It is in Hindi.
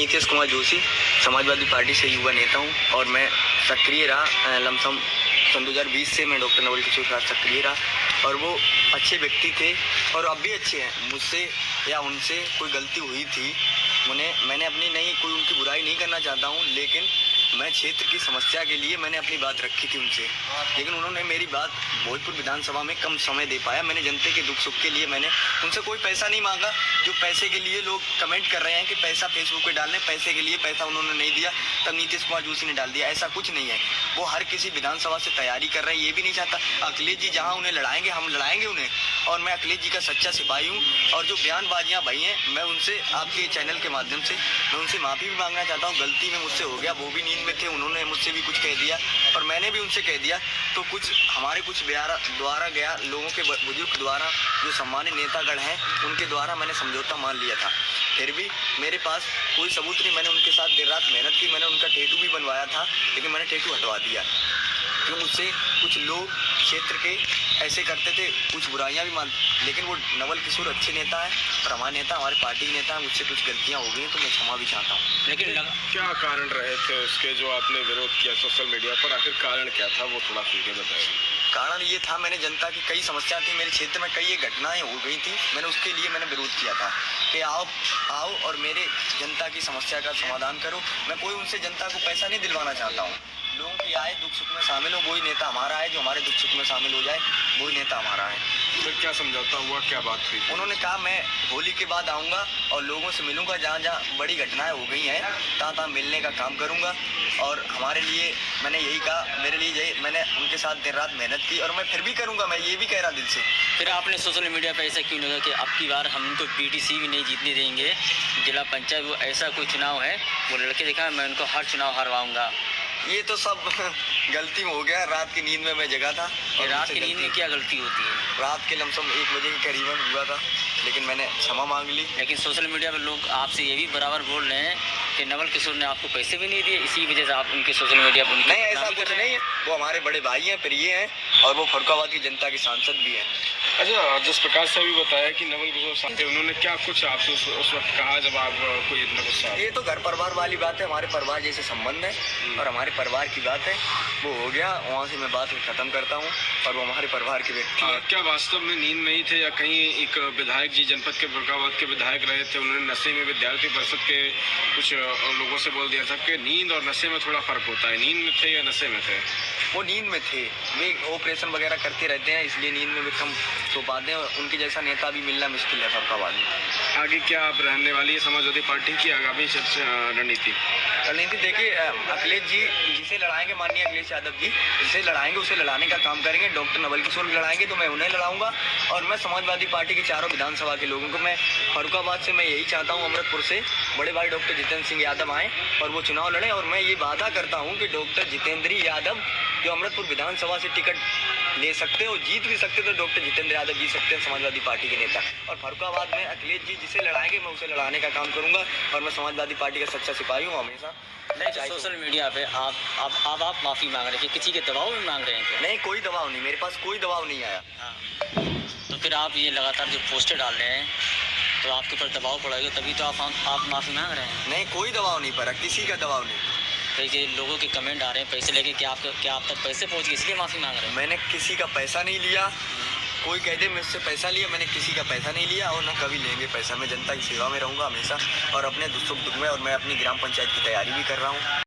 नीतीश कुमार जोशी, समाजवादी पार्टी से युवा नेता हूँ और मैं सक्रिय रहा लमसम सन 2020 से मैं डॉक्टर नवल किशोर के साथ सक्रिय रहा और वो अच्छे व्यक्ति थे और अब भी अच्छे हैं। मुझसे या उनसे कोई गलती हुई थी, मैंने अपनी नहीं कोई उनकी बुराई नहीं करना चाहता हूँ, लेकिन मैं क्षेत्र की समस्या के लिए मैंने अपनी बात रखी थी उनसे, लेकिन उन्होंने मेरी बात भोजपुर विधानसभा में कम समय दे पाया। मैंने जनता के दुख सुख के लिए मैंने उनसे कोई पैसा नहीं मांगा। जो पैसे के लिए लोग कमेंट कर रहे हैं कि पैसा फेसबुक पे डालने, पैसे के लिए पैसा उन्होंने नहीं दिया तब नीतीश कुमार जोशी ने डाल दिया, ऐसा कुछ नहीं है। वो हर किसी विधानसभा से तैयारी कर रहे हैं, ये भी नहीं चाहता। अखिलेश जी जहाँ उन्हें लड़ाएंगे हम लड़ाएंगे उन्हें, और मैं अखिलेश जी का सच्चा सिपाही हूँ। और जो बयानबाजियाँ भई हैं, मैं उनसे आपके चैनल के माध्यम से मैं उनसे माफ़ी भी मांगना चाहता हूँ। गलती में मुझसे हो गया, वो भी नींद में थे, उन्होंने मुझसे भी कुछ कह दिया और मैंने भी उनसे कह दिया, तो कुछ हमारे कुछ द्वारा गया लोगों के बुजुर्ग द्वारा जो सम्मानित नेतागण हैं उनके द्वारा मैंने समझौता मान लिया था। फिर भी मेरे पास कोई सबूत नहीं। मैंने उनके साथ देर रात मेहनत की, मैंने उनका टैटू भी बनवाया था, लेकिन मैंने टैटू हटवा दिया क्योंकि मुझसे कुछ लोग क्षेत्र के ऐसे करते थे, कुछ बुराइयां भी मान, लेकिन वो नवल किशोर अच्छे नेता है और हमारे नेता, हमारे पार्टी नेता है। मुझसे कुछ गलतियां हो गई तो मैं क्षमा भी चाहता हूँ। लेकिन क्या कारण रहे थे उसके जो आपने विरोध किया सोशल मीडिया पर, आखिर कारण क्या था वो थोड़ा खुल के बताइए। कारण ये था, मैंने जनता की कई समस्या थी, मेरे क्षेत्र में कई घटनाएं हो गई थी, मैंने उसके लिए मैंने विरोध किया था कि आओ और मेरे जनता की समस्या का समाधान करो। मैं कोई उनसे जनता को पैसा नहीं दिलवाना चाहता हूँ। लोगों की आए दुख सुख में शामिल हो, वही नेता हमारा है। जो हमारे दुख सुख में शामिल हो जाए वही नेता हमारा है। फिर क्या समझौता हुआ, क्या बात हुई? उन्होंने कहा मैं होली के बाद आऊँगा और लोगों से मिलूंगा, जहाँ जहाँ बड़ी घटनाएं हो गई हैं तहाँ मिलने का काम करूँगा। और हमारे लिए मैंने यही कहा, मेरे लिए मैंने उनके साथ दिन रात मेहनत की और मैं फिर भी करूँगा, मैं ये भी कह रहा दिल से। फिर आपने सोशल मीडिया पर ऐसा क्यों लगा कि अब की बार हम उनको PTC भी नहीं जीतने देंगे, जिला पंचायत वो ऐसा कोई चुनाव है, वो लड़के दिखा मैं उनको हर चुनाव हरवाऊँगा? ये तो सब गलती में हो गया। रात की नींद में मैं जगा था। और रात की नींद में क्या गलती होती है? रात के लमसम 1 बजे के करीबन हुआ था, लेकिन मैंने क्षमा मांग ली। लेकिन सोशल मीडिया पर लोग आपसे ये भी बराबर बोल रहे हैं कि नवल किशोर ने आपको पैसे भी नहीं दिए, इसी वजह से आप उनके सोशल मीडिया पर नहीं, ऐसा कुछ नहीं है। वो हमारे बड़े भाई हैं, प्रिय हैं और वो फरुखाबाद की जनता के सांसद भी हैं। अच्छा, जिस प्रकार से अभी बताया कि नवल किशोर साहब उन्होंने क्या कुछ आपसे उस वक्त कहा जब आप कोई इतना गुस्सा? ये तो घर परिवार वाली बात है, हमारे परिवार जैसे संबंध है और हमारे परिवार की बात है, वो हो गया। वहाँ से मैं बात खत्म करता हूँ और वो हमारे परिवार के व्यक्ति हैं। क्या वास्तव में नींद में ही थे या कहीं एक विधायक जी जनपद के फरुखाबाद के विधायक रहे थे, उन्होंने नशे में विद्यार्थी परिषद के कुछ लोगों से बोल दिया था कि नींद और नशे में थोड़ा फर्क होता है, नींद में थे या नशे में थे? वो नींद में थे, वे ऑपरेशन वगैरह करते रहते हैं, इसलिए नींद में भी कम सो पाते हैं। उनके जैसा नेता भी मिलना मुश्किल है फरुखाबाद में। आगे क्या आप रहने वाली है समाजवादी पार्टी की आगामी रणनीति? देखिए, अखिलेश जी जिसे लड़ाएंगे, माननीय अखिलेश यादव जी जिसे लड़ाएंगे उसे लड़ाने का काम करेंगे। डॉक्टर नवल किशोर लड़ाएंगे तो मैं उन्हें लड़ाऊंगा और मैं समाजवादी पार्टी के चारों विधानसभा के लोगों को, मैं फरुखाबाद से मैं यही चाहता हूँ, अमृतपुर से बड़े भाई डॉक्टर जितेंद्र सिंह यादव आएँ और वो चुनाव लड़ें। और मैं ये वादा करता हूँ कि डॉक्टर जितेंद्र यादव जो अमृतपुर विधानसभा से टिकट ले सकते हो, जीत भी सकते, तो डॉक्टर जितेंद्र यादव जीत सकते हैं, समाजवादी पार्टी के नेता। और फरुखाबाद में अखिलेश जी जिसे लड़ाएंगे मैं उसे लड़ाने का काम करूंगा और मैं समाजवादी पार्टी का सच्चा सिपाही हूँ हमेशा। नहीं, सोशल मीडिया पे आप माफ़ी मांग रहे हैं, किसी के दबाव में मांग रहे हैं? नहीं, कोई दबाव नहीं, मेरे पास कोई दबाव नहीं आया। तो फिर आप ये लगातार जो पोस्टर डाल रहे हैं तो आपके ऊपर दबाव पड़ेगा, तभी तो आप माफ़ी मांग रहे हैं? नहीं, कोई दबाव नहीं पड़ा, किसी का दबाव नहीं। कई लोगों के कमेंट आ रहे हैं पैसे लेके, क्या आप तक पैसे पहुंच गए इसलिए माफ़ी मांग रहे हैं? मैंने किसी का पैसा नहीं लिया। कोई कह दे मुझसे पैसा लिया, मैंने किसी का पैसा नहीं लिया और ना कभी लेंगे पैसा। मैं जनता की सेवा में रहूँगा हमेशा और अपने दुख सुख में, और मैं अपनी ग्राम पंचायत की तैयारी भी कर रहा हूँ।